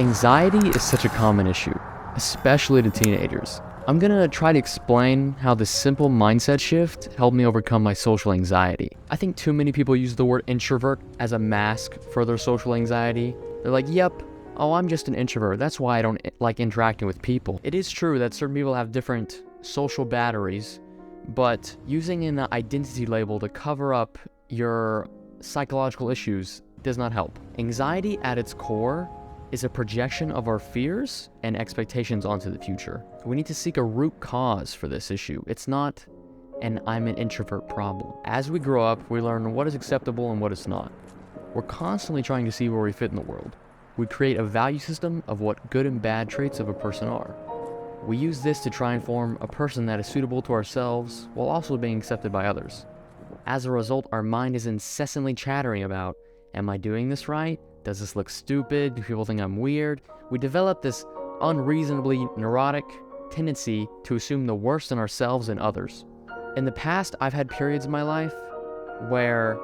Anxiety is such a common issue, especially to teenagers. I'm gonna try to explain how this simple mindset shift helped me overcome my social anxiety. I think too many people use the word introvert as a mask for their social anxiety. They're like, yep, oh, I'm just an introvert. That's why I don't like interacting with people. It is true that certain people have different social batteries, but using an identity label to cover up your psychological issues does not help. Anxiety at its core is a projection of our fears and expectations onto the future. We need to seek a root cause for this issue. It's not an I'm an introvert problem. As we grow up, we learn what is acceptable and what is not. We're constantly trying to see where we fit in the world. We create a value system of what good and bad traits of a person are. We use this to try and form a person that is suitable to ourselves while also being accepted by others. As a result, our mind is incessantly chattering about, am I doing this right? Does this look stupid? Do people think I'm weird? We develop this unreasonably neurotic tendency to assume the worst in ourselves and others. In the past, I've had periods in my life where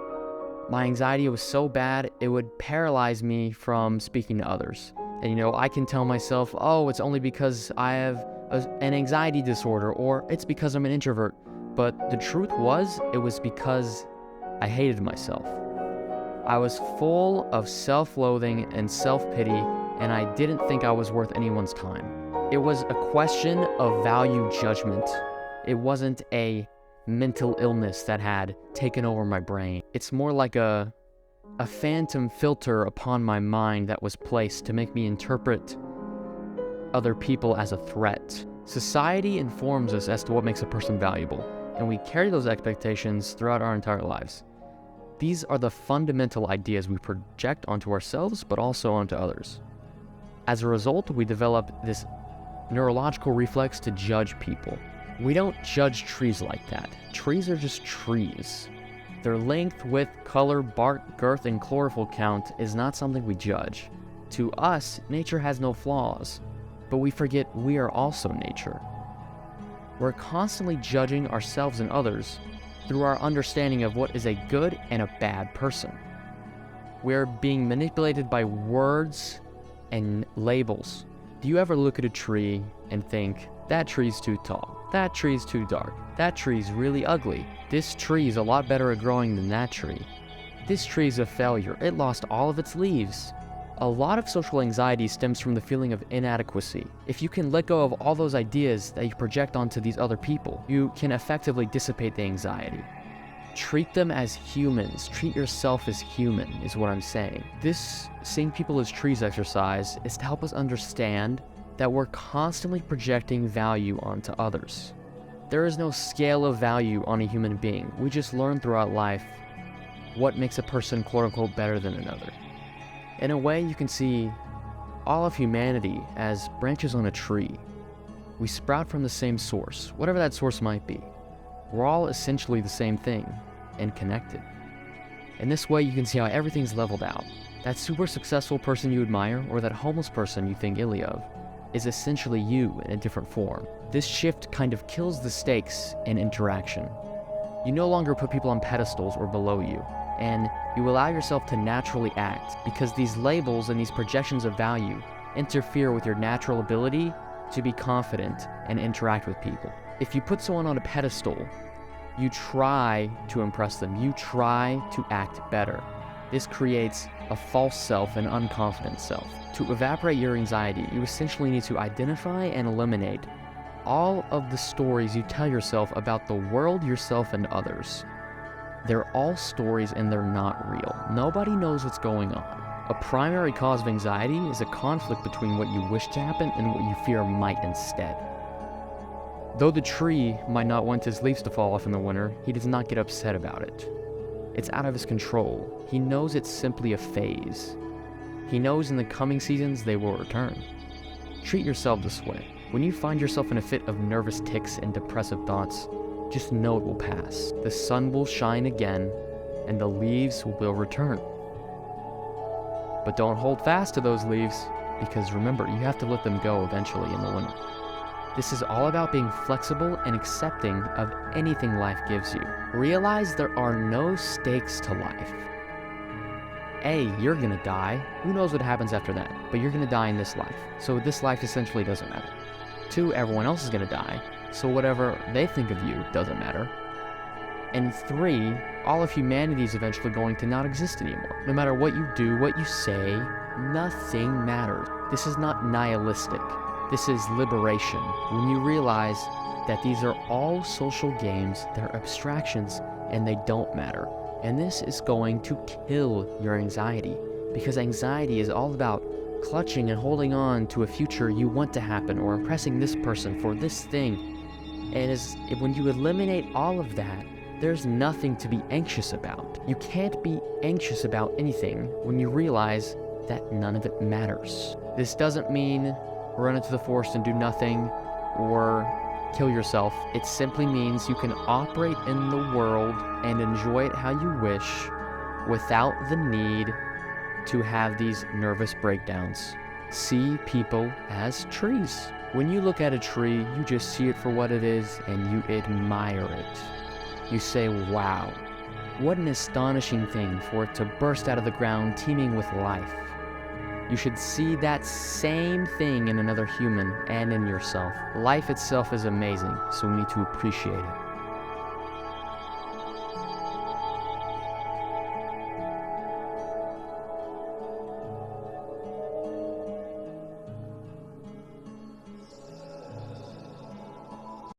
my anxiety was so bad, it would paralyze me from speaking to others. And I can tell myself, oh, it's only because I have an anxiety disorder, or it's because I'm an introvert. But the truth was, it was because I hated myself. I was full of self-loathing and self-pity, and I didn't think I was worth anyone's time. It was a question of value judgment. It wasn't a mental illness that had taken over my brain. It's more like a phantom filter upon my mind that was placed to make me interpret other people as a threat. Society informs us as to what makes a person valuable, and we carry those expectations throughout our entire lives. These are the fundamental ideas we project onto ourselves, but also onto others. As a result, we develop this neurological reflex to judge people. We don't judge trees like that. Trees are just trees. Their length, width, color, bark, girth, and chlorophyll count is not something we judge. To us, nature has no flaws, but we forget we are also nature. We're constantly judging ourselves and others through our understanding of what is a good and a bad person. We're being manipulated by words and labels. Do you ever look at a tree and think, that tree's too tall, that tree's too dark, that tree's really ugly, this tree is a lot better at growing than that tree, this tree's a failure, it lost all of its leaves? A lot of social anxiety stems from the feeling of inadequacy. If you can let go of all those ideas that you project onto these other people, you can effectively dissipate the anxiety. Treat them as humans. Treat yourself as human, is what I'm saying. This seeing people as trees exercise is to help us understand that we're constantly projecting value onto others. There is no scale of value on a human being. We just learn throughout life what makes a person quote-unquote better than another. In a way, you can see all of humanity as branches on a tree. We sprout from the same source, whatever that source might be. We're all essentially the same thing and connected. In this way, you can see how everything's leveled out. That super successful person you admire, or that homeless person you think illy of, is essentially you in a different form. This shift kind of kills the stakes in interaction. You no longer put people on pedestals or below you, and you allow yourself to naturally act, because these labels and these projections of value interfere with your natural ability to be confident and interact with people. If you put someone on a pedestal, you try to impress them, you try to act better. This creates a false self and unconfident self. To evaporate your anxiety, you essentially need to identify and eliminate all of the stories you tell yourself about the world, yourself, and others. They're all stories and they're not real. Nobody knows what's going on. A primary cause of anxiety is a conflict between what you wish to happen and what you fear might instead. Though the tree might not want his leaves to fall off in the winter, he does not get upset about it. It's out of his control. He knows it's simply a phase. He knows in the coming seasons they will return. Treat yourself this way. When you find yourself in a fit of nervous tics and depressive thoughts, just know it will pass. The sun will shine again, and the leaves will return. But don't hold fast to those leaves, because remember, you have to let them go eventually in the winter. This is all about being flexible and accepting of anything life gives you. Realize there are no stakes to life. A, you're gonna die. Who knows what happens after that? But you're gonna die in this life. So this life essentially doesn't matter. 2, everyone else is gonna die. So whatever they think of you doesn't matter. And 3, all of humanity is eventually going to not exist anymore. No matter what you do, what you say, nothing matters. This is not nihilistic. This is liberation. When you realize that these are all social games, they're abstractions, and they don't matter. And this is going to kill your anxiety, because anxiety is all about clutching and holding on to a future you want to happen, or impressing this person for this thing. And when you eliminate all of that, there's nothing to be anxious about. You can't be anxious about anything when you realize that none of it matters. This doesn't mean run into the forest and do nothing or kill yourself. It simply means you can operate in the world and enjoy it how you wish without the need to have these nervous breakdowns. See people as trees. When you look at a tree, you just see it for what it is and you admire it. You say, wow, what an astonishing thing for it to burst out of the ground teeming with life. You should see that same thing in another human and in yourself. Life itself is amazing, so we need to appreciate it.